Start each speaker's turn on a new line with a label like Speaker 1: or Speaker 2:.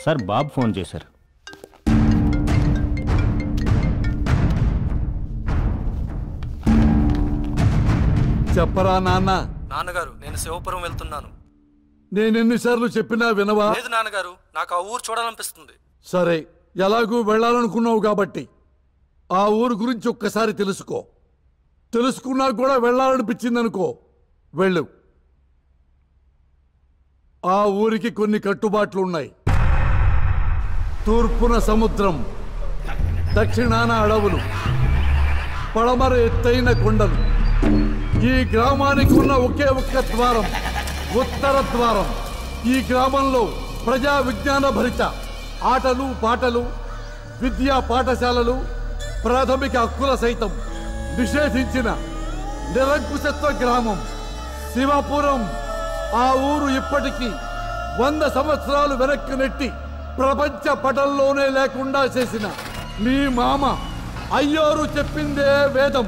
Speaker 1: Sir బాబు phone చేశారు.
Speaker 2: చెప్పరా నాన్న.
Speaker 3: నాన్నగారు, నేను శివపురం వెళ్తున్నాను.
Speaker 2: నేనెన్నిసార్లు చెప్పినా వినవా?
Speaker 3: లేదు నాన్నగారు, నాకు ఆ ఊరు చూడాలనిపిస్తుంది.
Speaker 2: సరే, ఎలాగూ వెళ్ళాలనుకున్నావు కాబట్టి ఆ ఊరు గురించి ఒక్కసారి తెలుసుకో. తెలుసుకున్నా కూడా వెళ్ళాలనిపించిందనుకో, వెళ్ళు. ఆ ఊరికి కొన్ని కట్టుబాట్లు ఉన్నాయి. తూర్పున సముద్రం, దక్షిణాన అడవులు, పడమర ఎత్తైన కొండలు. ఈ గ్రామానికి ఉన్న ఒకే ఒక్క ద్వారం ఉత్తర ద్వారం. ఈ గ్రామంలో ప్రజా విజ్ఞాన భరిత ఆటలు పాటలు, విద్యా పాఠశాలలు, ప్రాథమిక హక్కుల సైతం నిషేధించిన నిరంకుశత్వ గ్రామం శివపురం. ఆ ఊరు ఇప్పటికీ 100 సంవత్సరాలు వెనక్కి నెట్టి ప్రపంచ పటంలోనే లేకుండా చేసిన మీ మామ అయ్యోరు చెప్పిందే వేదం.